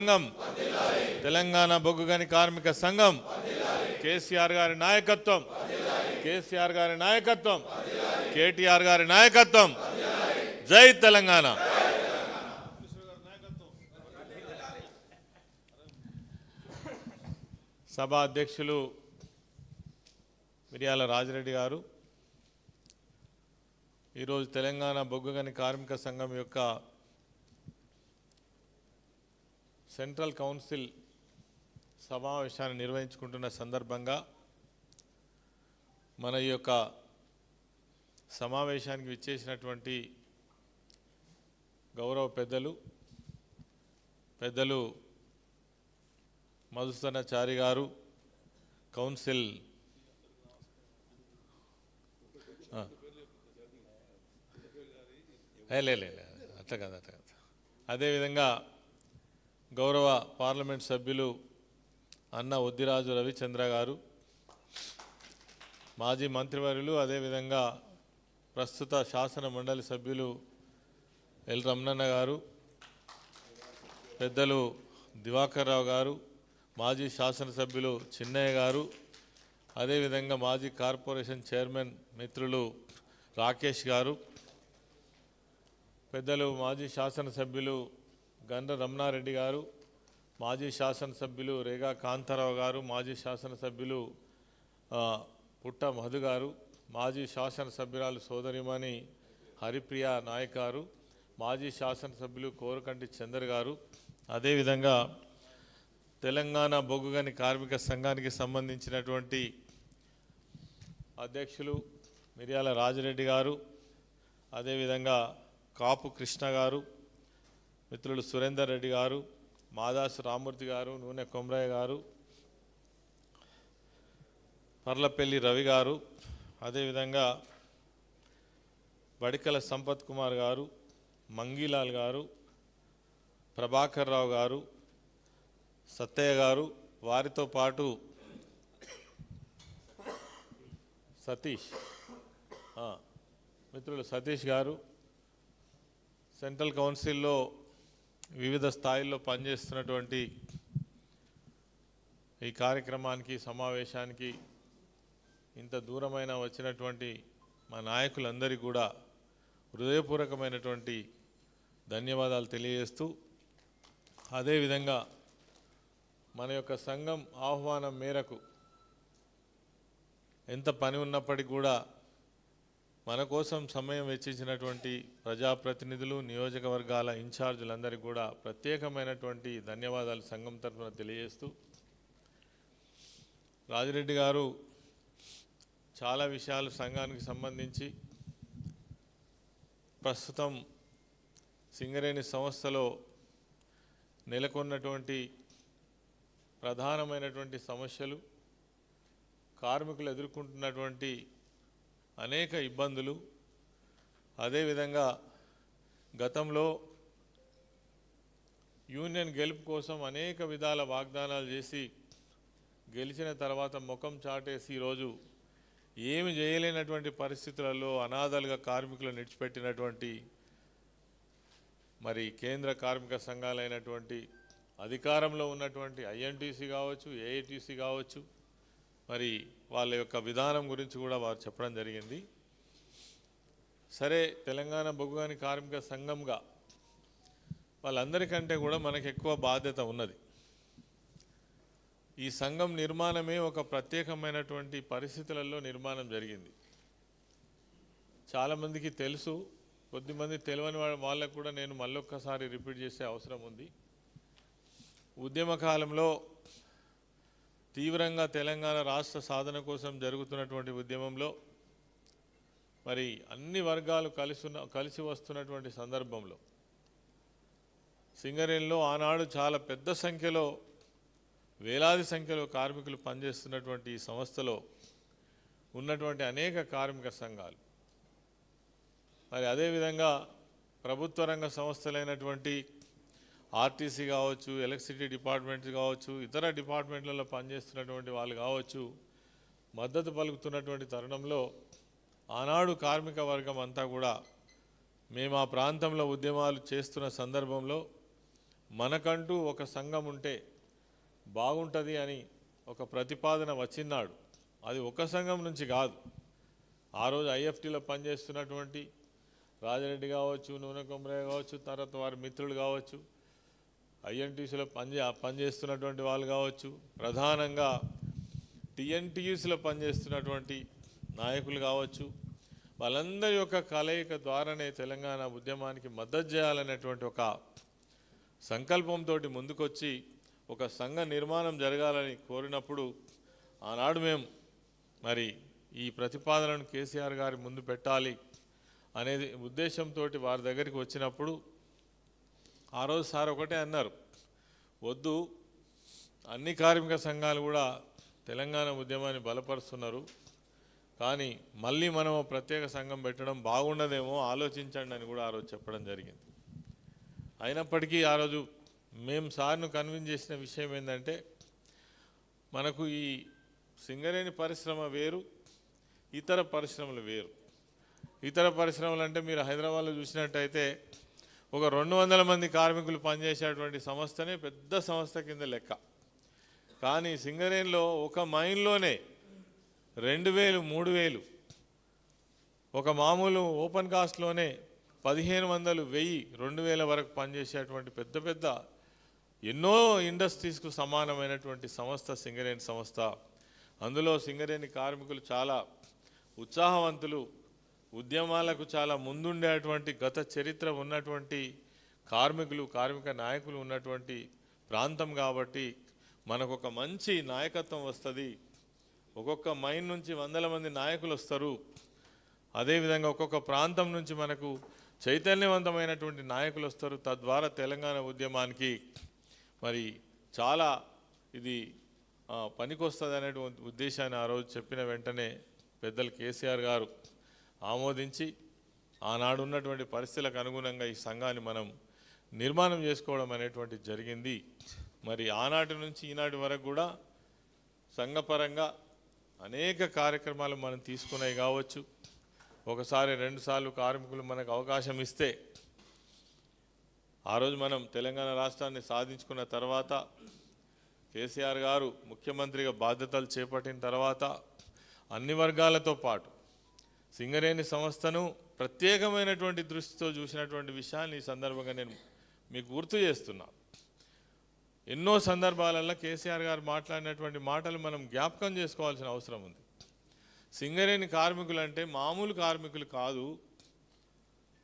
సంఘం తెలంగాణ బొగ్గు గని కార్మిక సంఘం కేసీఆర్ గారి నాయకత్వం కేటీఆర్ గారి నాయకత్వం జై తెలంగాణ సభ అధ్యక్షులు మిర్యాల రాజిరెడ్డి గారు ఈరోజు తెలంగాణ బొగ్గు గని కార్మిక సంఘం యొక్క సెంట్రల్ కౌన్సిల్ సమావేశాన్ని నిర్వహించుకుంటున్న సందర్భంగా మన ఈ యొక్క సమావేశానికి విచ్చేసినటువంటి గౌరవ పెద్దలు మధుసూదనాచారి గారు కౌన్సిల్ అట్లా కాదు అదేవిధంగా గౌరవ పార్లమెంట్ సభ్యులు అన్న ఉద్దిరాజు రవిచంద్ర గారు, మాజీ మంత్రివర్యులు, అదేవిధంగా ప్రస్తుత శాసన మండలి సభ్యులు ఎల్ రమణన్న గారు, పెద్దలు దివాకర్ రావు గారు, మాజీ శాసనసభ్యులు చిన్నయ్య గారు, అదేవిధంగా మాజీ కార్పొరేషన్ చైర్మన్ మిత్రులు రాకేష్ గారు, పెద్దలు మాజీ శాసనసభ్యులు గండ్ర రమణారెడ్డి గారు, మాజీ శాసనసభ్యులు రేగా కాంతారావు గారు, మాజీ శాసనసభ్యులు పుట్ట మధు గారు, మాజీ శాసనసభ్యురాలు సోదరిమణి హరిప్రియ నాయక్ గారు, మాజీ శాసనసభ్యులు కోరకంటి చందర్ గారు, అదేవిధంగా తెలంగాణ బొగ్గు గని కార్మిక సంఘానికి సంబంధించినటువంటి అధ్యక్షులు మిర్యాల రాజిరెడ్డి గారు, అదేవిధంగా కాపు కృష్ణ గారు, మిత్రులు సురేందర్ రెడ్డి గారు, మాదాసు రామూర్తి గారు, నూనె కొమరయ్య గారు, పర్లపల్లి రవి గారు, అదేవిధంగా బడికల సంపత్ కుమార్ గారు, మంగీలాల్ గారు, ప్రభాకర్ రావు గారు, సత్తయ్య గారు, వారితో పాటు మిత్రులు సతీష్ గారు, సెంట్రల్ కౌన్సిల్లో వివిధ స్థాయిల్లో పనిచేస్తున్నటువంటి ఈ కార్యక్రమానికి సమావేశానికి ఇంత దూరమైన వచ్చినటువంటి మా నాయకులందరికీ కూడా హృదయపూర్వకమైనటువంటి ధన్యవాదాలు తెలియజేస్తూ, అదేవిధంగా మన యొక్క సంఘం ఆహ్వానం మేరకు ఎంత పని ఉన్నప్పటికీ కూడా మన కోసం సమయం వెచ్చించినటువంటి ప్రజాప్రతినిధులు, నియోజకవర్గాల ఇన్ఛార్జీలందరికీ కూడా ప్రత్యేకమైనటువంటి ధన్యవాదాలు సంఘం తరఫున తెలియజేస్తూ, రాజిరెడ్డి గారు చాలా విషయాలు సంఘానికి సంబంధించి ప్రస్తుతం సింగరేణి సంస్థలో నెలకొన్నటువంటి ప్రధానమైనటువంటి సమస్యలు, కార్మికులు ఎదుర్కొంటున్నటువంటి అనేక ఇబ్బందులు, అదేవిధంగా గతంలో యూనియన్ గెలుపు కోసం అనేక విధాల వాగ్దానాలు చేసి గెలిచిన తర్వాత ముఖం చాటేసి ఈరోజు ఏమి చేయలేనటువంటి పరిస్థితులలో అనాథలుగా కార్మికులను విడిచిపెట్టినటువంటి మరి కేంద్ర కార్మిక సంఘాలైనటువంటి అధికారంలో ఉన్నటువంటి ఐఎన్టీసీ కావచ్చు, ఏఐటీసీ కావచ్చు, మరి వాళ్ళ యొక్క విధానం గురించి కూడా వారు చెప్పడం జరిగింది. సరే, తెలంగాణ బొగ్గు గని కార్మిక సంఘంగా వాళ్ళందరికంటే కూడా మనకు ఎక్కువ బాధ్యత ఉన్నది. ఈ సంఘం నిర్మాణమే ఒక ప్రత్యేకమైనటువంటి పరిస్థితులలో నిర్మాణం జరిగింది. చాలామందికి తెలుసు, కొద్దిమంది తెలియని వాళ్ళకు కూడా నేను మళ్ళొక్కసారి రిపీట్ చేసే అవసరం ఉంది. ఉద్యమ కాలంలో తీవ్రంగా తెలంగాణ రాష్ట్ర సాధన కోసం జరుగుతున్నటువంటి ఉద్యమంలో మరి అన్ని వర్గాలు కలిసి వస్తున్నటువంటి సందర్భంలో సింగరేణిలో ఆనాడు చాలా పెద్ద సంఖ్యలో, వేలాది సంఖ్యలో కార్మికులు పనిచేస్తున్నటువంటి ఈ సంస్థలో ఉన్నటువంటి అనేక కార్మిక సంఘాలు, మరి అదేవిధంగా ప్రభుత్వ రంగ సంస్థలైనటువంటి ఆర్టీసీ కావచ్చు, ఎలక్ట్రిసిటీ డిపార్ట్మెంట్ కావచ్చు, ఇతర డిపార్ట్మెంట్లలో పనిచేస్తున్నటువంటి వాళ్ళు కావచ్చు, మద్దతు పలుకుతున్నటువంటి తరుణంలో ఆనాడు కార్మిక వర్గం అంతా కూడా మేము ఆ ప్రాంతంలో ఉద్యమాలు చేస్తున్న సందర్భంలో మనకంటూ ఒక సంఘం ఉంటే బాగుంటుంది అని ఒక ప్రతిపాదన వచ్చినాడు. అది ఒక సంఘం నుంచి కాదు, ఆ రోజు ఐఎఫ్టీలో పనిచేస్తున్నటువంటి రాజరెడ్డి కావచ్చు, నూనె కొమరయ్య కావచ్చు, తర్వాత వారి మిత్రులు కావచ్చు, ఐఎన్టీసీలో పనిచేస్తున్నటువంటి వాళ్ళు కావచ్చు, ప్రధానంగా టీఎన్టీయూసీలో పనిచేస్తున్నటువంటి నాయకులు కావచ్చు, వాళ్ళందరి యొక్క కలయిక ద్వారానే తెలంగాణ ఉద్యమానికి మద్దతు చేయాలనేటువంటి ఒక సంకల్పంతో ముందుకొచ్చి ఒక సంఘ నిర్మాణం జరగాలని కోరినప్పుడు ఆనాడు మేము మరి ఈ ప్రతిపాదనను కేసీఆర్ గారి ముందు పెట్టాలి అనేది ఉద్దేశంతో వారి దగ్గరికి వచ్చినప్పుడు ఆ రోజు సార్ ఒకటే అన్నారు, వద్దు, అన్ని కార్మిక సంఘాలు కూడా తెలంగాణ ఉద్యమాన్ని బలపరుస్తున్నారు, కానీ మళ్ళీ మనం ప్రత్యేక సంఘం పెట్టడం బాగుండదేమో ఆలోచించండి అని కూడా ఆ రోజు చెప్పడం జరిగింది. అయినప్పటికీ ఆ రోజు మేము సార్ను కన్విన్స్ చేసిన విషయం ఏంటంటే, మనకు ఈ సింగరేణి పరిశ్రమ వేరు, ఇతర పరిశ్రమలు వేరు. ఇతర పరిశ్రమలు అంటే మీరు హైదరాబాద్లో చూసినట్టయితే ఒక 200 మంది కార్మికులు పనిచేసేటువంటి సంస్థనే పెద్ద సంస్థ కింద లెక్క. కానీ సింగరేణిలో ఒక మైన్లోనే 2000, 3000, ఒక మామూలు ఓపెన్ కాస్ట్లోనే 1500, 1000, 2000 వరకు పనిచేసేటువంటి పెద్ద పెద్ద ఎన్నో ఇండస్ట్రీస్కు సమానమైనటువంటి సంస్థ సింగరేణి సంస్థ. అందులో సింగరేణి కార్మికులు చాలా ఉత్సాహవంతులు, ఉద్యమాలకు చాలా ముందుండేటువంటి గత చరిత్ర ఉన్నటువంటి కార్మికులు, కార్మిక నాయకులు ఉన్నటువంటి ప్రాంతం కాబట్టి మనకు ఒక మంచి నాయకత్వం వస్తుంది. ఒక్కొక్క మైన్ నుంచి 100 మంది నాయకులు వస్తారు. అదేవిధంగా ఒక్కొక్క ప్రాంతం నుంచి మనకు చైతన్యవంతమైనటువంటి నాయకులు వస్తారు. తద్వారా తెలంగాణ ఉద్యమానికి మరి చాలా ఇది పనికొస్తుంది అనేటువంటి ఉద్దేశాన్ని ఆ రోజు చెప్పిన వెంటనే పెద్దలు కేసీఆర్ గారు ఆమోదించి ఆనాడు ఉన్నటువంటి పరిస్థితులకు అనుగుణంగా ఈ సంఘాన్ని మనం నిర్మాణం చేసుకోవడం అనేటువంటి జరిగింది. మరి ఆనాటి నుంచి ఈనాటి వరకు కూడా సంఘపరంగా అనేక కార్యక్రమాలు మనం తీసుకున్నాయి కావచ్చు. ఒకసారి 2 సార్లు కార్మికులు మనకు అవకాశం ఇస్తే ఆ రోజు మనం తెలంగాణ రాష్ట్రాన్ని సాధించుకున్న తర్వాత కేసీఆర్ గారు ముఖ్యమంత్రిగా బాధ్యతలు చేపట్టిన తర్వాత అన్ని వర్గాలతో పాటు సింగరేణి సంస్థను ప్రత్యేకమైనటువంటి దృష్టితో చూసినటువంటి విషయాన్ని ఈ సందర్భంగా నేను మీకు గుర్తు చేస్తున్నా. ఎన్నో సందర్భాలలో కేసీఆర్ గారు మాట్లాడినటువంటి మాటలు మనం జ్ఞాపకం చేసుకోవాల్సిన అవసరం ఉంది. సింగరేణి కార్మికులు అంటే మామూలు కార్మికులు కాదు,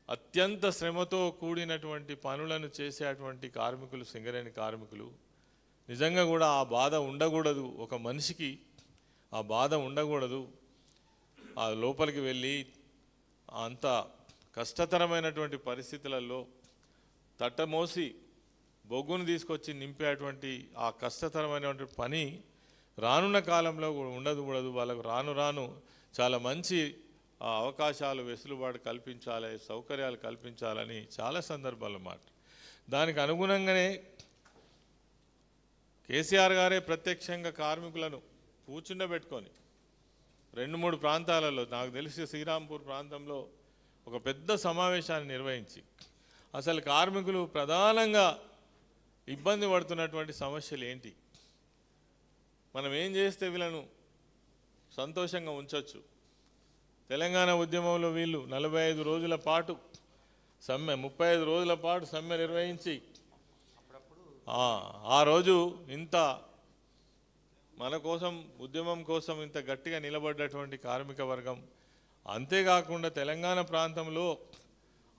అత్యంత శ్రమతో కూడినటువంటి పనులను చేసేటువంటి కార్మికులు సింగరేణి కార్మికులు. నిజంగా కూడా ఆ బాధ ఉండకూడదు, ఒక మనిషికి ఆ బాధ ఉండకూడదు. ఆ లోపలికి వెళ్ళి అంత కష్టతరమైనటువంటి పరిస్థితులలో తట్టమోసి బొగ్గును తీసుకొచ్చి నింపేటువంటి ఆ కష్టతరమైనటువంటి పని రానున్న కాలంలో ఉండకూడదు. వాళ్ళకు రాను రాను చాలా మంచి అవకాశాలు, వెసులుబాటు కల్పించాలి, సౌకర్యాలు కల్పించాలని చాలా సందర్భాలు మాట. దానికి అనుగుణంగానే కేసీఆర్ గారే ప్రత్యక్షంగా కార్మికులను కూర్చుండబెట్టుకొని 2-3 ప్రాంతాలలో, నాకు తెలిసి శ్రీరాంపూర్ ప్రాంతంలో ఒక పెద్ద సమావేశాన్ని నిర్వహించి అసలు కార్మికులు ప్రధానంగా ఇబ్బంది పడుతున్నటువంటి సమస్యలు ఏంటి, మనం ఏం చేస్తే వీళ్ళను సంతోషంగా ఉంచవచ్చు. తెలంగాణ ఉద్యమంలో వీళ్ళు 45 రోజుల పాటు సమ్మె, 35 రోజుల పాటు సమ్మె నిర్వహించి ఆ రోజు ఇంత మన కోసం, ఉద్యమం కోసం ఇంత గట్టిగా నిలబడ్డటువంటి కార్మిక వర్గం. అంతేకాకుండా తెలంగాణ ప్రాంతంలో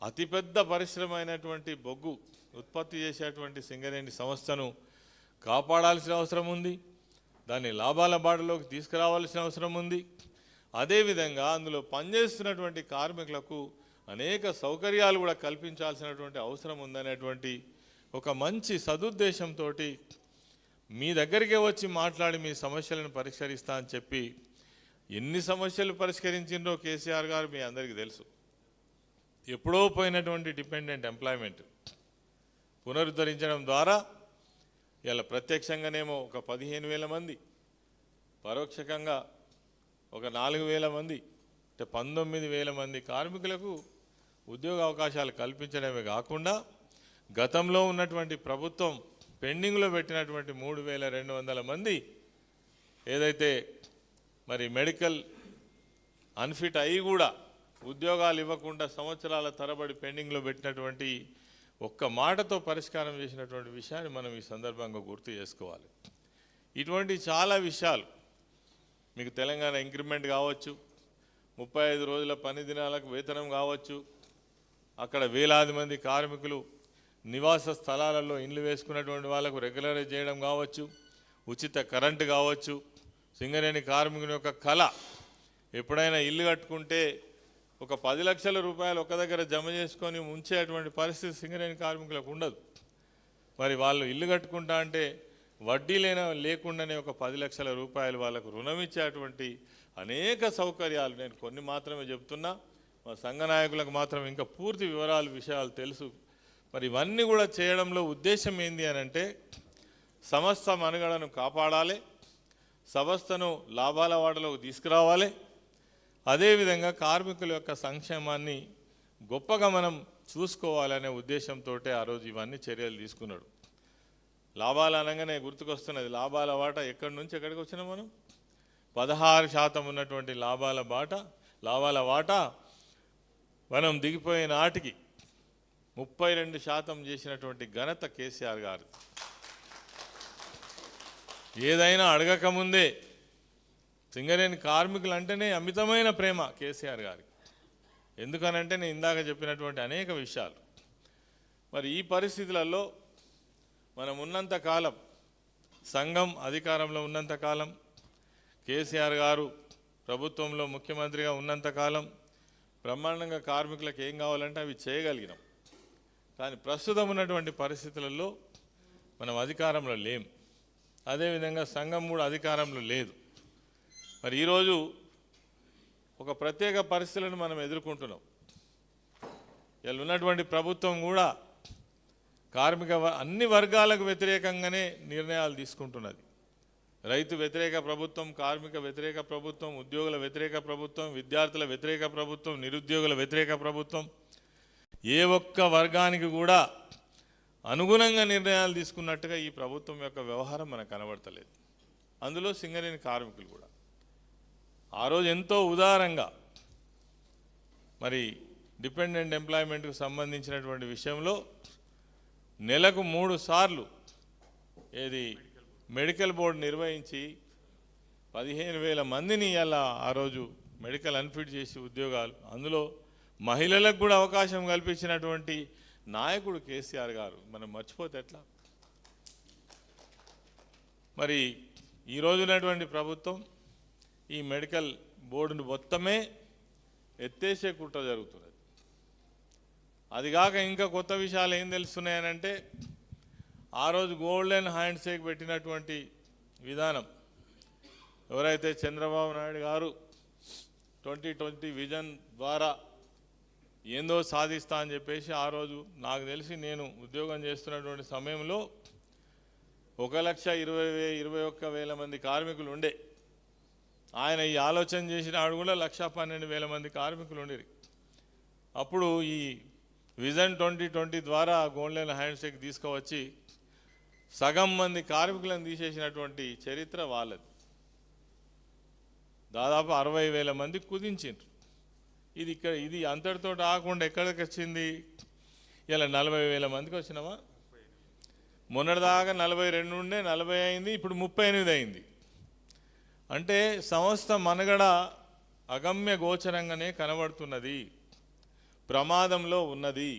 అతిపెద్ద పరిశ్రమ అయినటువంటి బొగ్గు ఉత్పత్తి చేసేటువంటి సింగరేణి సంస్థను కాపాడాల్సిన అవసరం ఉంది, దాన్ని లాభాల బాటలోకి తీసుకురావాల్సిన అవసరం ఉంది. అదేవిధంగా అందులో పనిచేస్తున్నటువంటి కార్మికులకు అనేక సౌకర్యాలు కూడా కల్పించాల్సినటువంటి అవసరం ఉందనేటువంటి ఒక మంచి సదుద్దేశంతో మీ దగ్గరికే వచ్చి మాట్లాడి మీ సమస్యలను పరిష్కరిస్తా అని చెప్పి ఎన్ని సమస్యలు పరిష్కరించిందో కేసీఆర్ గారు మీ అందరికీ తెలుసు. ఎప్పుడో పోయినటువంటి డిపెండెంట్ ఎంప్లాయ్మెంట్ పునరుద్ధరించడం ద్వారా ఇలా ప్రత్యక్షంగానేమో ఒక 15,000 మంది, పరోక్షంగా ఒక 4,000 మంది, అంటే 19,000 మంది కార్మికులకు ఉద్యోగ అవకాశాలు కల్పించడమే కాకుండా గతంలో ఉన్నటువంటి ప్రభుత్వం పెండింగ్లో పెట్టినటువంటి 3,200 మంది ఏదైతే మరి మెడికల్ అన్ఫిట్ అయ్యి కూడా ఉద్యోగాలు ఇవ్వకుండా సంవత్సరాల తరబడి పెండింగ్లో పెట్టినటువంటి ఒక్క మాటతో పరిష్కారం చేసినటువంటి విషయాన్ని మనం ఈ సందర్భంగా గుర్తు చేసుకోవాలి. ఇటువంటి చాలా విషయాలు మీకు తెలంగాణ ఇంక్రిమెంట్ కావచ్చు, 35 రోజుల పని దినాలకు వేతనం కావచ్చు, అక్కడ వేలాది మంది కార్మికులు నివాస స్థలాలలో ఇండ్లు వేసుకున్నటువంటి వాళ్ళకు రెగ్యులరైజ్ చేయడం కావచ్చు, ఉచిత కరెంటు కావచ్చు, సింగరేణి కార్మికుని యొక్క కళ ఎప్పుడైనా ఇల్లు కట్టుకుంటే ఒక 10 లక్షల రూపాయలు ఒక దగ్గర జమ చేసుకొని ఉంచేటువంటి పరిస్థితి సింగరేణి కార్మికులకు ఉండదు. మరి వాళ్ళు ఇల్లు కట్టుకుంటా అంటే వడ్డీ లేకుండానే ఒక 10 లక్షల రూపాయలు వాళ్ళకు రుణం ఇచ్చేటువంటి అనేక సౌకర్యాలు, నేను కొన్ని మాత్రమే చెప్తున్నా, మా సంఘ నాయకులకు మాత్రం ఇంకా పూర్తి విషయాలు తెలుసు. మరి ఇవన్నీ కూడా చేయడంలో ఉద్దేశం ఏంది అని అంటే సంస్థ మనుగడను కాపాడాలి, సంస్థను లాభాల వాటలోకి తీసుకురావాలి, అదేవిధంగా కార్మికుల యొక్క సంక్షేమాన్ని గొప్పగా మనం చూసుకోవాలనే ఉద్దేశంతో ఆ రోజు ఇవన్నీ చర్యలు తీసుకున్నాడు. లాభాలు అనగానే గుర్తుకొస్తున్నది, లాభాల వాటా ఎక్కడి నుంచి ఎక్కడికి వచ్చినా మనం 16% ఉన్నటువంటి లాభాల వాటా మనం దిగిపోయిన నాటికి 32% చేసినటువంటి ఘనత కేసీఆర్ గారు. ఏదైనా అడగకముందే సింగరేణి కార్మికులు అంటేనే అమితమైన ప్రేమ కేసీఆర్ గారికి. ఎందుకనంటే నేను ఇందాక చెప్పినటువంటి అనేక విషయాలు. మరి ఈ పరిస్థితులలో మనం ఉన్నంతకాలం, సంఘం అధికారంలో ఉన్నంతకాలం, కేసీఆర్ గారు ప్రభుత్వంలో ముఖ్యమంత్రిగా ఉన్నంతకాలం బ్రహ్మాండంగా కార్మికులకు ఏం కావాలంటే అవి చేయగలిగినాం. కానీ ప్రస్తుతం ఉన్నటువంటి పరిస్థితులలో మనం అధికారంలో లేం, అదేవిధంగా సంఘం కూడా అధికారంలో లేదు. మరి ఈరోజు ఒక ప్రత్యేక పరిస్థితులను మనం ఎదుర్కొంటున్నాం. ఇలా ఉన్నటువంటి ప్రభుత్వం కూడా అన్ని వర్గాలకు వ్యతిరేకంగానే నిర్ణయాలు తీసుకుంటున్నది. రైతు వ్యతిరేక ప్రభుత్వం, కార్మిక వ్యతిరేక ప్రభుత్వం, ఉద్యోగుల వ్యతిరేక ప్రభుత్వం, విద్యార్థుల వ్యతిరేక ప్రభుత్వం, నిరుద్యోగుల వ్యతిరేక ప్రభుత్వం, ఏ ఒక్క వర్గానికి కూడా అనుగుణంగా నిర్ణయాలు తీసుకున్నట్టుగా ఈ ప్రభుత్వం యొక్క వ్యవహారం మనకు కనబడతలేదు. అందులో సింగరేణి కార్మికులు కూడా ఆ రోజు ఎంతో ఉదారంగా మరి డిపెండెంట్ ఎంప్లాయ్మెంట్కు సంబంధించినటువంటి విషయంలో నెలకు 3 సార్లు మెడికల్ బోర్డు నిర్వహించి 15,000 మందిని ఇలా ఆ రోజు మెడికల్ అన్ఫిట్ చేసి ఉద్యోగాలు, అందులో మహిళలకు కూడా అవకాశం కల్పించినటువంటి నాయకుడు కేసీఆర్ గారు. మనం మర్చిపోతే ఎట్లా? మరి ఈరోజు ఉన్నటువంటి ప్రభుత్వం ఈ మెడికల్ బోర్డును మొత్తమే ఎత్తేసే కుట్ర జరుగుతున్నది. అదిగాక ఇంకా కొత్త విషయాలు ఏం తెలుస్తున్నాయనంటే, ఆ రోజు గోల్డెన్ హ్యాండ్ షేక్ పెట్టినటువంటి విధానం, ఎవరైతే చంద్రబాబు నాయుడు గారు 2020 విజన్ ద్వారా ఏందో సాధిస్తా అని చెప్పేసి ఆ రోజు నాకు తెలిసి నేను ఉద్యోగం చేస్తున్నటువంటి సమయంలో 1,21,000 మంది కార్మికులు ఉండే. ఆయన ఈ ఆలోచన చేసినాడు కూడా 1,12,000 మంది కార్మికులు ఉండేది. అప్పుడు ఈ విజన్ 2020 ద్వారా గోల్డెన్ హ్యాండ్ షేక్ తీసుకువచ్చి సగం మంది కార్మికులను తీసేసినటువంటి చరిత్ర వాళ్ళది. దాదాపు 60,000 మంది కుదించారు. ఇది అంతటితో ఆకుండా ఎక్కడికి వచ్చింది? ఇలా 40,000 మందికి వచ్చినామా? మొన్నటిదాకా 42 ఉండే, 40 అయింది, ఇప్పుడు 38 అయింది. అంటే సంస్థ మనుగడ అగమ్య గోచరంగానే కనబడుతున్నది, ప్రమాదంలో ఉన్నది.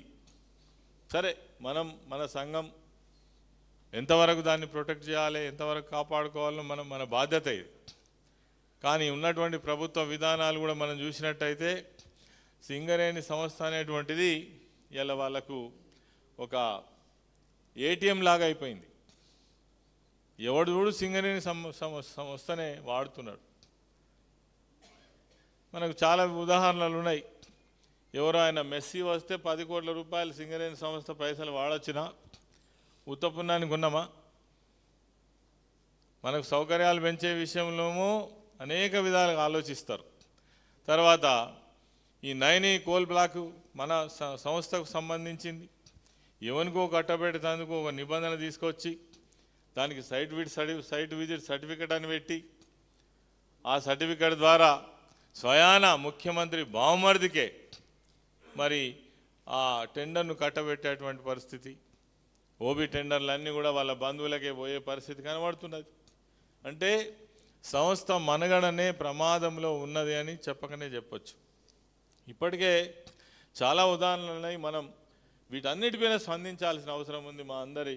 సరే, మన సంఘం ఎంతవరకు దాన్ని ప్రొటెక్ట్ చేయాలి, ఎంతవరకు కాపాడుకోవాలో మన బాధ్యత ఇది. కానీ ఉన్నటువంటి ప్రభుత్వ విధానాలు కూడా మనం చూసినట్టయితే సింగరేణి సంస్థ అనేటువంటిది ఇలా వాళ్ళకు ఒక ఏటీఎం లాగా అయిపోయింది. ఎవడు చూడు సింగరేణి సంస్థనే వాడుతున్నాడు. మనకు చాలా ఉదాహరణలు ఉన్నాయి. ఎవరో ఆయన మెస్సీ వస్తే 10 కోట్ల రూపాయలు సింగరేణి సంస్థ పైసలు వాడొచ్చినా ఉత్తపుణ్యానికి ఉన్నామా? మనకు సౌకర్యాలు పెంచే విషయంలోమో అనేక విధాలుగా ఆలోచిస్తారు. తర్వాత ఈ నైని కోల్ బ్లాక్ మన సంస్థకు సంబంధించింది. ఎవరికో కట్టబెట్టేందుకు ఒక నిబంధన తీసుకొచ్చి దానికి సైట్ విజిట్ సర్టిఫికెట్ అని పెట్టి ఆ సర్టిఫికెట్ ద్వారా స్వయాన ముఖ్యమంత్రి బావమరిదికే మరి ఆ టెండర్ను కట్టబెట్టేటువంటి పరిస్థితి, ఓబీ టెండర్లన్నీ కూడా వాళ్ళ బంధువులకే పోయే పరిస్థితి కనబడుతున్నది. అంటే సంస్థ మనగడనే ప్రమాదంలో ఉన్నది అని చెప్పకనే చెప్పొచ్చు. ఇప్పటికే చాలా ఉదాహరణలు ఉన్నాయి. మనం వీటన్నిటిపైన స్పందించాల్సిన అవసరం ఉంది. మా అందరి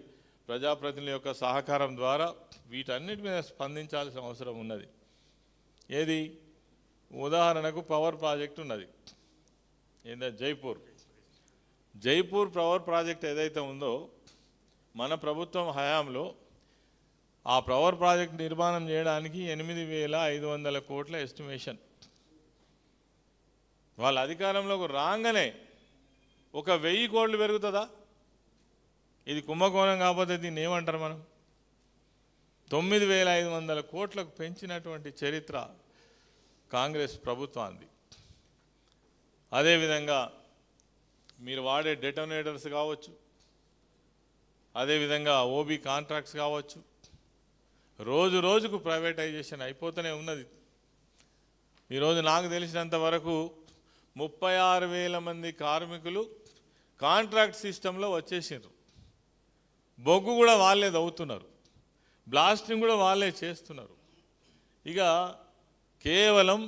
ప్రజాప్రతినిధుల యొక్క సహకారం ద్వారా వీటన్నిటిపైన స్పందించాల్సిన అవసరం ఉన్నది. ఏది ఉదాహరణకు పవర్ ప్రాజెక్ట్ ఉన్నది, ఏంటంటే జైపూర్ పవర్ ప్రాజెక్ట్ ఏదైతే ఉందో మన ప్రభుత్వం హయాంలో ఆ పవర్ ప్రాజెక్ట్ నిర్మాణం చేయడానికి 8,500 కోట్ల ఎస్టిమేషన్. వాళ్ళ అధికారంలోకి రాగానే 1,000 కోట్లు పెరుగుతుందా? ఇది కుంభకోణం కాకపోతే దీన్ని ఏమంటారు మనం? 9,500 కోట్లకు పెంచినటువంటి చరిత్ర కాంగ్రెస్ ప్రభుత్వానికి. అదేవిధంగా మీరు వాడే డెటోనేటర్స్ కావచ్చు, అదేవిధంగా ఓబీ కాంట్రాక్ట్స్ కావచ్చు, రోజు రోజుకు ప్రైవేటైజేషన్ అయిపోతూనే ఉన్నది. ఈరోజు నాకు తెలిసినంత వరకు 36,000 మంది కార్మికులు కాంట్రాక్ట్ సిస్టంలో వచ్చేసారు. బొగ్గు కూడా వాళ్ళే దవ్వుతున్నారు, బ్లాస్టింగ్ కూడా వాళ్ళే చేస్తున్నారు. ఇక కేవలం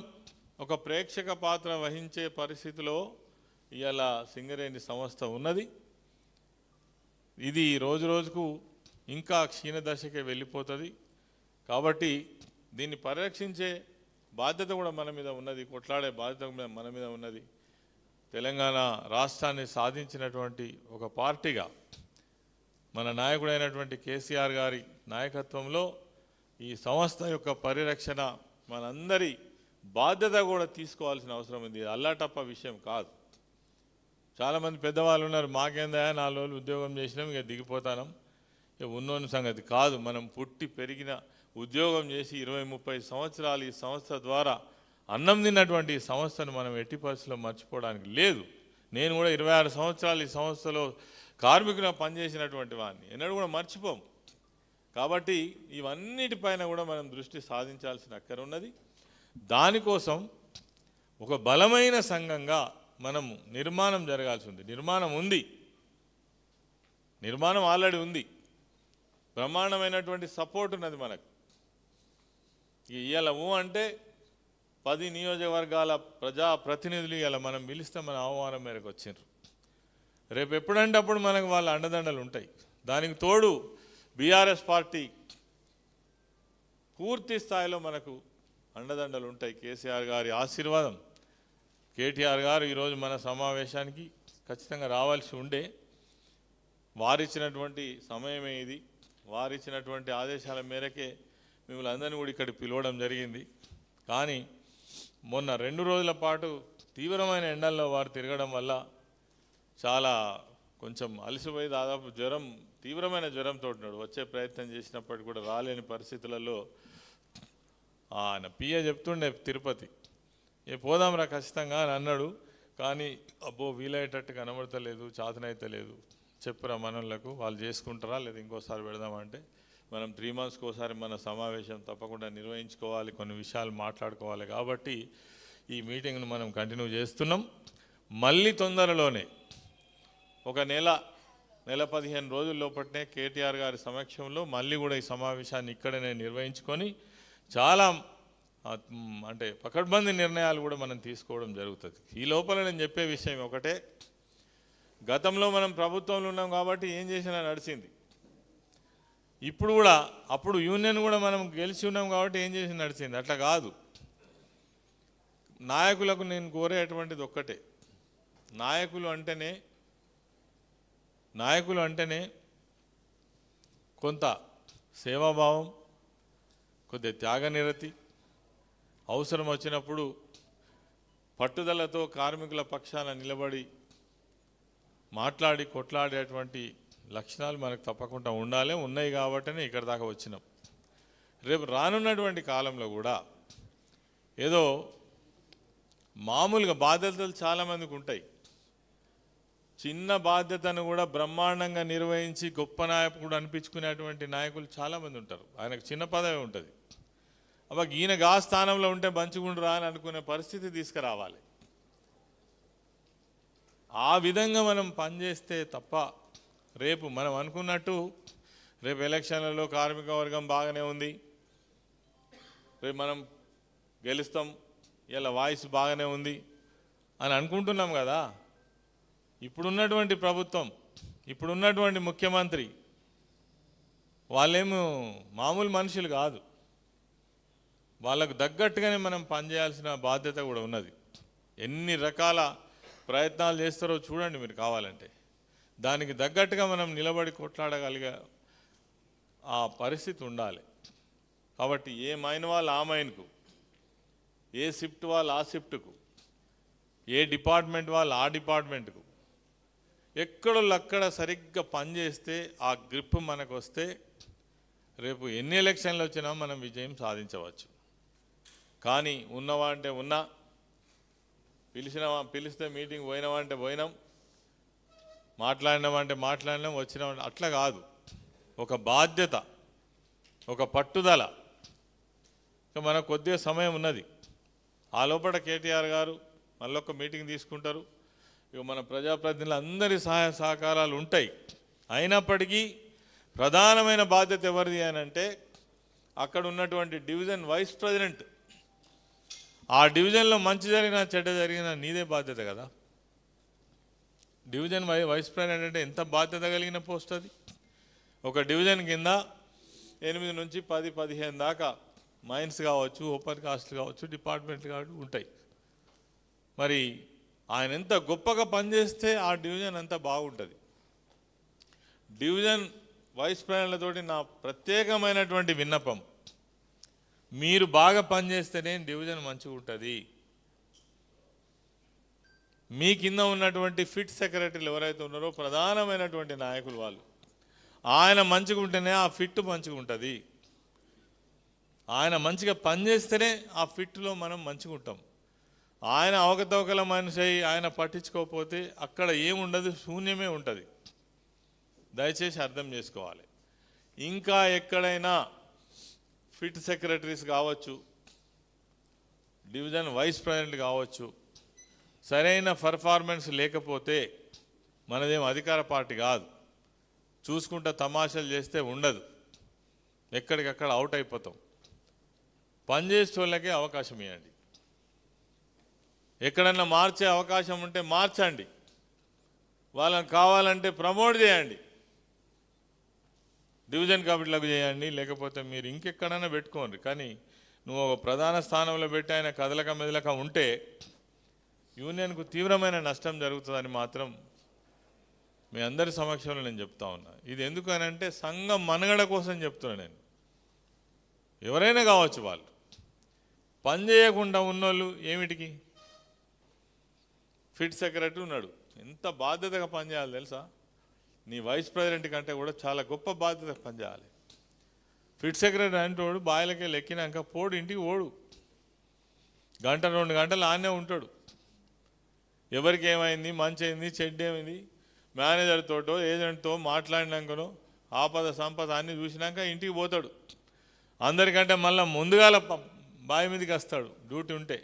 ఒక ప్రేక్షక పాత్ర వహించే పరిస్థితిలో ఇవాళ సింగరేణి సంస్థ ఉన్నది. ఇది రోజు రోజుకు ఇంకా క్షీణదశకే వెళ్ళిపోతుంది. కాబట్టి దీన్ని పరిరక్షించే బాధ్యత కూడా మన మీద ఉన్నది, కొట్లాడే బాధ్యత మన మీద ఉన్నది. తెలంగాణ రాష్ట్రాన్ని సాధించినటువంటి ఒక పార్టీగా మన నాయకుడైనటువంటి కేసీఆర్ గారి నాయకత్వంలో ఈ సంస్థ యొక్క పరిరక్షణ మనందరి బాధ్యత కూడా తీసుకోవాల్సిన అవసరం ఉంది. అల్లాటప్ప విషయం కాదు. చాలామంది పెద్దవాళ్ళు ఉన్నారు, మాకేందా 4 రోజులు ఉద్యోగం చేసినాం ఇక దిగిపోతాం, ఇక ఉన్నోని సంగతి కాదు. మనం పుట్టి పెరిగిన ఉద్యోగం చేసి 20-30 సంవత్సరాలు ఈ సంస్థ ద్వారా అన్నం తిన్నటువంటి ఈ సంస్థను మనం ఎట్టి పరిస్థితుల్లో మర్చిపోవడానికి లేదు. నేను కూడా 26 సంవత్సరాలు ఈ సంస్థలో కార్మికులుగా పనిచేసినటువంటి వాడిని, ఎన్నడూ కూడా మర్చిపోం. కాబట్టి ఇవన్నిటిపైన కూడా మనం దృష్టి సాధించాల్సిన అక్కర ఉన్నది. దానికోసం ఒక బలమైన సంఘంగా మనము నిర్మాణం జరగాల్సి ఉంది. నిర్మాణం ఆల్రెడీ ఉంది, బ్రహ్మాండమైనటువంటి సపోర్ట్ ఉన్నది మనకు. ఇవాళ అంటే 10 నియోజకవర్గాల ప్రజాప్రతినిధులు ఇలా మనం పిలిస్తే మన ఆహ్వానం మేరకు వచ్చిండ్రు. రేపు ఎప్పుడంటే అప్పుడు మనకు వాళ్ళ అండదండలు ఉంటాయి. దానికి తోడు బీఆర్ఎస్ పార్టీ పూర్తి స్థాయిలో మనకు అండదండలు ఉంటాయి. కేసీఆర్ గారి ఆశీర్వాదం, కేటీఆర్ గారు ఈరోజు మన సమావేశానికి ఖచ్చితంగా రావాల్సి ఉండే, వారిచ్చినటువంటి సమయమే ఇది, వారిచ్చినటువంటి ఆదేశాల మేరకే మిమ్మల్ని అందరినీ కూడా ఇక్కడికి పిలవడం జరిగింది. కానీ మొన్న 2 రోజుల పాటు తీవ్రమైన ఎండల్లో వారు తిరగడం వల్ల చాలా కొంచెం అలసిపోయి దాదాపు తీవ్రమైన జ్వరంతో ఉన్నాడు. వచ్చే ప్రయత్నం చేసినప్పటికీ కూడా రాలేని పరిస్థితులలో ఆయన పిఏ చెప్తుండే తిరుపతి పోదాంరా ఖచ్చితంగా అని అన్నాడు. కానీ అబ్బో వీలయ్యేటట్టు కనబడతలేదు, చాతనైతే లేదు, చెప్పురా మనోళ్ళకు, వాళ్ళు చేసుకుంటారా లేదా ఇంకోసారి పెడదామంటే మనం 3 monthsకి ఒకసారి మన సమావేశం తప్పకుండా నిర్వహించుకోవాలి, కొన్ని విషయాలు మాట్లాడుకోవాలి. కాబట్టి ఈ మీటింగ్ను మనం కంటిన్యూ చేస్తున్నాం. మళ్ళీ తొందరలోనే ఒక నెల 15 రోజుల లోపలనే కేటీఆర్ గారి సమక్షంలో మళ్ళీ కూడా ఈ సమావేశాన్ని ఇక్కడనే నిర్వహించుకొని చాలా అంటే పకడ్బందీ నిర్ణయాలు కూడా మనం తీసుకోవడం జరుగుతుంది. ఈ లోపల నేను చెప్పే విషయం ఒకటే, గతంలో మనం ప్రభుత్వంలో ఉన్నాం కాబట్టి ఏం చేసినా నడిచింది. ఇప్పుడు కూడా అప్పుడు యూనియన్ కూడా మనం గెలిచి ఉన్నాం కాబట్టి ఏం చేసి నడిచింది, అట్లా కాదు. నాయకులకు నేను కోరేటువంటిది ఒక్కటే, నాయకులు అంటేనే కొంత సేవాభావం, కొద్దిగా త్యాగనిరతి, అవసరం వచ్చినప్పుడు పట్టుదలతో కార్మికుల పక్షాన నిలబడి మాట్లాడి కొట్లాడేటువంటి లక్షణాలు మనకు తప్పకుండా ఉండాలి. ఉన్నాయి కాబట్టినే ఇక్కడ దాకా వచ్చినాం. రేపు రానున్నటువంటి కాలంలో కూడా ఏదో మామూలుగా బాధ్యతలు చాలామందికి ఉంటాయి. చిన్న బాధ్యతను కూడా బ్రహ్మాండంగా నిర్వహించి గొప్ప నాయకుడు అనిపించుకునేటువంటి నాయకులు చాలామంది ఉంటారు. ఆయనకు చిన్న పదవి ఉంటుంది, అబ్బా ఈయన గా స్థానంలో ఉంటే మంచిగుండురా అని అనుకునే పరిస్థితి తీసుకురావాలి. ఆ విధంగా మనం పనిచేస్తే తప్ప రేపు మనం అనుకున్నట్టు రేపు ఎలక్షన్లలో కార్మిక వర్గం బాగానే ఉంది, రేపు మనం గెలుస్తాం, ఇలా వాయిస్ బాగానే ఉంది అని అనుకుంటున్నాం కదా. ఇప్పుడున్నటువంటి ప్రభుత్వం, ఇప్పుడున్నటువంటి ముఖ్యమంత్రి వాళ్ళేమో మామూలు మనుషులు కాదు. వాళ్ళకు తగ్గట్టుగానే మనం పనిచేయాల్సిన బాధ్యత కూడా ఉన్నది. ఎన్ని రకాల ప్రయత్నాలు చేస్తారో చూడండి మీరు కావాలంటే. దానికి తగ్గట్టుగా మనం నిలబడి కొట్లాడగలిగే ఆ పరిస్థితి ఉండాలి. కాబట్టి ఏ మైన్ వాళ్ళు ఆ మైన్కు, ఏ షిఫ్ట్ వాళ్ళు ఆ షిఫ్ట్కు, ఏ డిపార్ట్మెంట్ వాళ్ళు ఆ డిపార్ట్మెంట్కు, ఎక్కడోళ్ళక్కడ సరిగ్గా పనిచేస్తే ఆ గ్రిప్ మనకు వస్తే రేపు ఎన్ని ఎలక్షన్లు వచ్చినా మనం విజయం సాధించవచ్చు. కానీ ఉన్నవా అంటే ఉన్నా, పిలిస్తే మీటింగ్ పోయినావా అంటే పోయినాం, మాట్లాడినామంటే మాట్లాడినాం, వచ్చినామంటే అట్లా కాదు. ఒక బాధ్యత, ఒక పట్టుదల. ఇక మనకు కొద్దిగా సమయం ఉన్నది. ఆ లోపల కేటీఆర్ గారు మళ్ళొక్క మీటింగ్ తీసుకుంటారు. ఇక మన ప్రజాప్రతినిధులు అందరి సహాయ సహకారాలు ఉంటాయి. అయినప్పటికీ ప్రధానమైన బాధ్యత ఎవరిది అని అంటే అక్కడ ఉన్నటువంటి డివిజన్ వైస్ ప్రెసిడెంట్. ఆ డివిజన్లో మంచి జరిగినా చెడ్డ జరిగినా నీదే బాధ్యత కదా. డివిజన్ వైస్ ప్రెసిడెంట్ అంటే ఎంత బాధ్యత కలిగిన పోస్ట్ అది. ఒక డివిజన్ కింద 8 నుంచి 10-15 దాకా మైన్స్ కావచ్చు, ఓపెన్ కాస్ట్లు కావచ్చు, డిపార్ట్మెంట్లు కావచ్చు ఉంటాయి. మరి ఆయన ఎంత గొప్పగా పనిచేస్తే ఆ డివిజన్ అంత బాగుంటుంది. డివిజన్ వైస్ ప్రెసిడెంట్లతోటి నా ప్రత్యేకమైనటువంటి విన్నపం, మీరు బాగా పనిచేస్తేనే డివిజన్ మంచిగా ఉంటుంది. మీ కింద ఉన్నటువంటి ఫిట్ సెక్రటరీలు ఎవరైతే ఉన్నారో ప్రధానమైనటువంటి నాయకులు వాళ్ళు, ఆయన మంచిగా ఉంటేనే ఆ ఫిట్ మంచిగా ఉంటుంది. ఆయన మంచిగా పనిచేస్తేనే ఆ ఫిట్లో మనం మంచిగా ఉంటాం. ఆయన అవకతవకల మనిషి అయి ఆయన పట్టించుకోకపోతే అక్కడ ఏముండదు, శూన్యమే ఉంటుంది. దయచేసి అర్థం చేసుకోవాలి. ఇంకా ఎక్కడైనా ఫిట్ సెక్రటరీస్ కావచ్చు, డివిజన్ వైస్ ప్రెసిడెంట్ కావచ్చు, సరైన పర్ఫార్మెన్స్ లేకపోతే మనదేం అధికార పార్టీ కాదు, చూసుకుంటా తమాషాలు చేస్తే ఉండదు, ఎక్కడికక్కడ అవుట్ అయిపోతాం. పనిచేసే వాళ్ళకే అవకాశం ఇవ్వండి. ఎక్కడన్నా మార్చే అవకాశం ఉంటే మార్చండి, వాళ్ళని కావాలంటే ప్రమోట్ చేయండి, డివిజన్ కమిటీలకు చేయండి, లేకపోతే మీరు ఇంకెక్కడైనా పెట్టుకోండి. కానీ నువ్వు ఒక ప్రధాన స్థానంలో పెట్టి ఆయన కదలక మెదలక ఉంటే యూనియన్కు తీవ్రమైన నష్టం జరుగుతుందని మాత్రం మీ అందరి సమక్షంలో నేను చెప్తా ఉన్నా. ఇది ఎందుకనంటే సంఘం మనుగడ కోసం చెప్తున్నా నేను. ఎవరైనా కావచ్చు, వాళ్ళు పని చేయకుండా ఉన్నోళ్ళు ఏమిటికి. ఫిట్ సెక్రటరీ ఉన్నాడు, ఎంత బాధ్యతగా పనిచేయాలి తెలుసా. నీ వైస్ ప్రెసిడెంట్ కంటే కూడా చాలా గొప్ప బాధ్యతగా పనిచేయాలి. ఫిట్ సెక్రటరీ అంటోడు బాయిలకే లెక్కినాక పోడు, ఇంటికి ఓడు, 1-2 గంటలు ఆనే ఉంటాడు. ఎవరికి ఏమైంది, మంచి అయింది, చెడ్డ ఏమైంది, మేనేజర్ తోటో ఏజెంట్తో మాట్లాడినాకనో ఆపద సంపద అన్నీ చూసినాక ఇంటికి పోతాడు. అందరికంటే మళ్ళీ ముందుగాల బావి మీదకి వస్తాడు, డ్యూటీ ఉంటే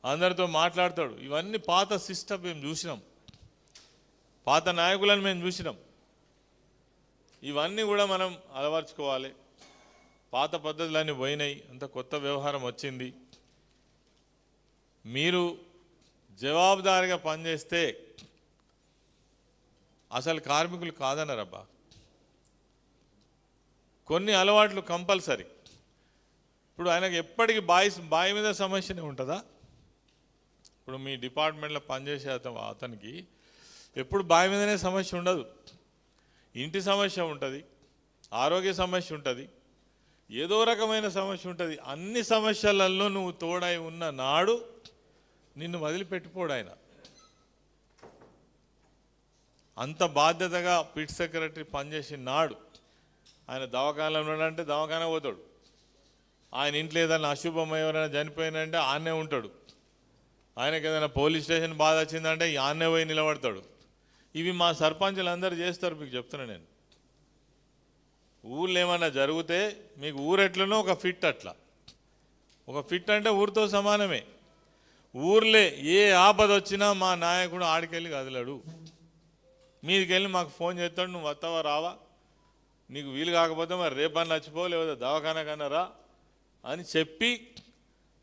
అందరితో మాట్లాడతాడు. ఇవన్నీ పాత సిస్టమ్ మేము చూసినాం, పాత నాయకులను మేము చూసినాం. ఇవన్నీ కూడా మనం అలవర్చుకోవాలి. పాత పద్ధతులన్నీ పోయినాయి, అంత కొత్త వ్యవహారం వచ్చింది. మీరు జవాబుదారిగా పనిచేస్తే అసలు కార్మికులు కాదన్నారబ్బా. కొన్ని అలవాట్లు కంపల్సరీ. ఇప్పుడు ఆయనకు ఎప్పటికీ బావి మీద సమస్యనే ఉంటుందా? ఇప్పుడు మీ డిపార్ట్మెంట్లో పనిచేసే అతనికి ఎప్పుడు బావి మీదనే సమస్య ఉండదు. ఇంటి సమస్య ఉంటుంది, ఆరోగ్య సమస్య ఉంటుంది, ఏదో రకమైన సమస్య ఉంటుంది. అన్ని సమస్యలలో నువ్వు తోడై ఉన్న నాడు నిన్ను వదిలిపెట్టిపోడు ఆయన. అంత బాధ్యతగా పిట్ సెక్రటరీ పనిచేసిన నాడు ఆయన దవాఖానలో ఉన్నాడంటే దవాఖాన పోతాడు. ఆయన ఇంట్లో ఏదైనా అశుభం ఎవరైనా చనిపోయినంటే ఆన్నే ఉంటాడు. ఆయనకి ఏదైనా పోలీస్ స్టేషన్ బాధ వచ్చిందంటే ఆన్నే పోయి నిలబడతాడు. ఇవి మా సర్పంచులు అందరూ చేస్తారు, మీకు చెప్తున్నా నేను. ఊళ్ళో ఏమన్నా జరిగితే మీకు ఊరెట్లనో ఒక ఫిట్ అట్లా. ఒక ఫిట్ అంటే ఊరితో సమానమే. ఊర్లే ఏ ఆపద వచ్చినా మా నాయకుడు ఆడికెళ్ళి కదలడు. మీదికెళ్ళి మాకు ఫోన్ చేస్తాడు, నువ్వు వస్తావా రావా, నీకు వీలు కాకపోతే మరి రేపన్నా వచ్చిపో, లేదా దవాఖానా కన్నా రా అని చెప్పి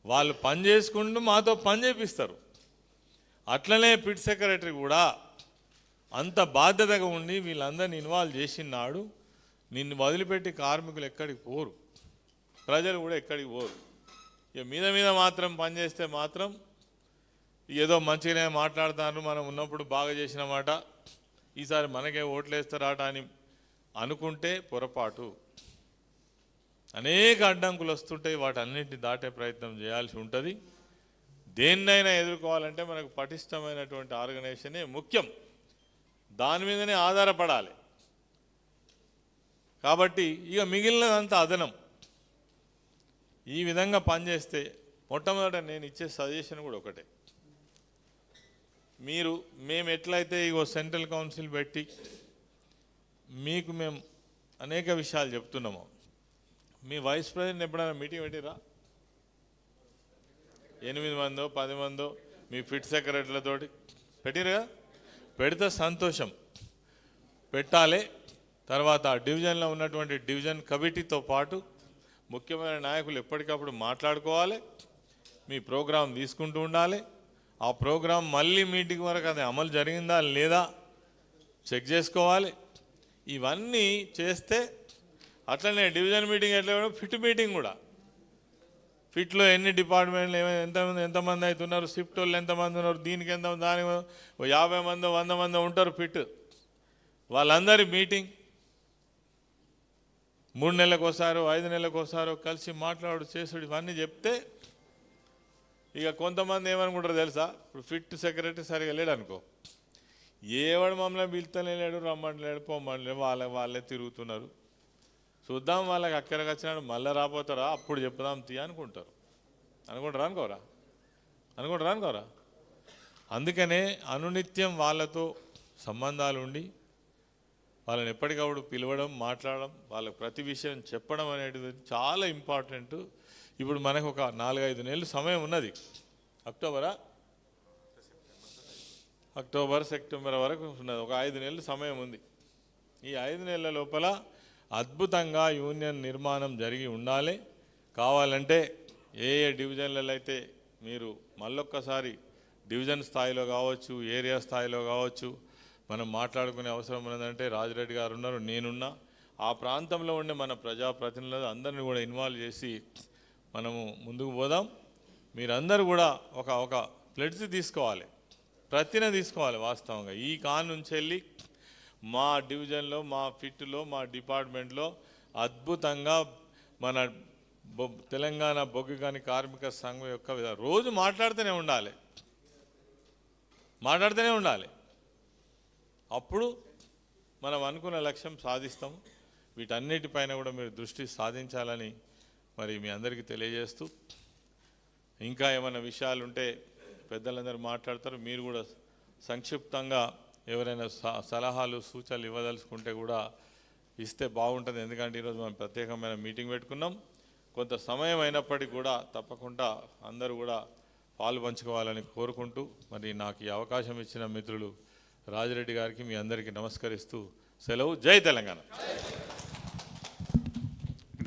వాళ్ళు పని చేసుకుంటూ మాతో పని చేపిస్తారు. అట్లనే పిట్ సెక్రటరీ కూడా అంత బాధ్యతగా ఉండి వీళ్ళందరినీ ఇన్వాల్వ్ చేసినాడు. నిన్ను వదిలిపెట్టి కార్మికులు ఎక్కడికి పోరు, ప్రజలు కూడా ఎక్కడికి పోరు. ఇక మీద మాత్రం పనిచేస్తే మాత్రం ఏదో మంచిగానే మాట్లాడుతారు, మనం ఉన్నప్పుడు బాగా చేసిన మాట, ఈసారి మనకే ఓట్లేస్తారాట అని అనుకుంటే పొరపాటు. అనేక అడ్డంకులు వస్తుంటాయి, వాటన్నింటినీ దాటే ప్రయత్నం చేయాల్సి ఉంటుంది. దేన్నైనా ఎదుర్కోవాలంటే మనకు పటిష్టమైనటువంటి ఆర్గనైజేషనే ముఖ్యం, దాని మీదనే ఆధారపడాలి. కాబట్టి ఇక మిగిలినదంతా అదనం. ఈ విధంగా పనిచేస్తే మొట్టమొదట నేను ఇచ్చే సజెషన్ కూడా ఒకటే, మేము ఎట్లయితే ఇగో సెంట్రల్ కౌన్సిల్ పెట్టి మీకు మేము అనేక విషయాలు చెప్తున్నాము. మీ వైస్ ప్రెసిడెంట్ ఎప్పుడైనా మీటింగ్ పెట్టిరా? 8 మందో 10 మందో మీ ఫిట్ సెక్రటరీలతోటి పెట్టిరుగా? పెడితే సంతోషం, పెట్టాలి. తర్వాత డివిజన్లో ఉన్నటువంటి డివిజన్ కమిటీతో పాటు ముఖ్యమైన నాయకులు ఎప్పటికప్పుడు మాట్లాడుకోవాలి, మీ ప్రోగ్రాం తీసుకుంటూ ఉండాలి. ఆ ప్రోగ్రాం మళ్ళీ మీటింగ్ వరకు అది అమలు జరిగిందా లేదా చెక్ చేసుకోవాలి. ఇవన్నీ చేస్తే అట్లనే డివిజన్ మీటింగ్ ఎట్లా ఫిట్ మీటింగ్ కూడా, ఫిట్లో ఎన్ని డిపార్ట్మెంట్లు ఎంతమంది అవుతున్నారు, షిఫ్ట్ వాళ్ళు ఎంతమంది ఉన్నారు, దీనికి ఎంత, దానికి 50 మందో 100 మందో ఉంటారు ఫిట్, వాళ్ళందరి మీటింగ్ 3 నెలలకు ఒకసారో 5 నెలలకు ఒకసారో కలిసి మాట్లాడు చేసుడు ఇవన్నీ చెప్తే ఇక కొంతమంది ఏమనుకుంటారు తెలుసా, ఇప్పుడు ఫిట్ సెక్రటరీ సరిగా లేడు అనుకో, ఏవాడు మమ్మల్ని పిలుతనే లేడు, రమ్మంటలేడు, పొమ్మంటలేడు, వాళ్ళే తిరుగుతున్నారు, చూద్దాం వాళ్ళకి అక్కడికి వచ్చినాడు మళ్ళీ రాపోతారా అప్పుడు చెప్పుదాం తీ అనుకుంటారు. అనుకుంటారా అనుకోరా? అందుకనే అనునిత్యం వాళ్ళతో సంబంధాలు ఉండి వాళ్ళని ఎప్పటికప్పుడు పిలవడం, మాట్లాడడం, వాళ్ళకి ప్రతి విషయం చెప్పడం అనేది చాలా ఇంపార్టెంట్. ఇప్పుడు మనకు ఒక 4-5 నెలలు సమయం ఉన్నది. అక్టోబర్ సెప్టెంబర్ వరకు ఉన్నది, ఒక 5 నెలలు సమయం ఉంది. ఈ 5 నెలల లోపల అద్భుతంగా యూనియన్ నిర్మాణం జరిగి ఉండాలి. కావాలంటే ఏ డివిజన్లలో అయితే మీరు మళ్ళొక్కసారి డివిజన్ స్థాయిలో కావచ్చు, ఏరియా స్థాయిలో కావచ్చు మనం మాట్లాడుకునే అవసరం ఉన్నదంటే రాజిరెడ్డి గారు ఉన్నారు, నేనున్నా, ఆ ప్రాంతంలో ఉండే మన ప్రజాప్రతినిధులు అందరినీ కూడా ఇన్వాల్వ్ చేసి మనము ముందుకు పోదాం. మీరందరూ కూడా ఒక ప్లెడ్జ్ తీసుకోవాలి, ప్రతిన తీసుకోవాలి. వాస్తవంగా ఈ నుంచి వెళ్ళి మా డివిజన్లో, మా ఫిట్లో, మా డిపార్ట్మెంట్లో అద్భుతంగా మన తెలంగాణ బొగ్గుగని కార్మిక సంఘం యొక్క రోజు మాట్లాడుతూనే ఉండాలి. అప్పుడు మనం అనుకున్న లక్ష్యం సాధిస్తాం. వీటన్నిటిపైన కూడా మీరు దృష్టి సాధించాలని మరి మీ అందరికీ తెలియజేస్తూ, ఇంకా ఏమైనా విషయాలు ఉంటే పెద్దలందరూ మాట్లాడతారు, మీరు కూడా సంక్షిప్తంగా ఎవరైనా సలహాలు సూచనలు ఇవ్వదలుచుకుంటే కూడా ఇస్తే బాగుంటుంది. ఎందుకంటే ఈరోజు మనం ప్రత్యేకమైన మీటింగ్ పెట్టుకున్నాం. కొంత సమయం అయినప్పటికీ కూడా తప్పకుండా అందరూ కూడా పాలు పంచుకోవాలని కోరుకుంటూ, మరి నాకు ఈ అవకాశం ఇచ్చిన మిత్రులు రాజిరెడ్డి గారికి మీ అందరికీ నమస్కరిస్తూ సెలవు. జై తెలంగాణ.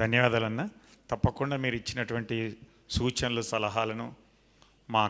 ధన్యవాదాలన్న. తప్పకుండా మీరు ఇచ్చినటువంటి సూచనలు, సలహాలను మా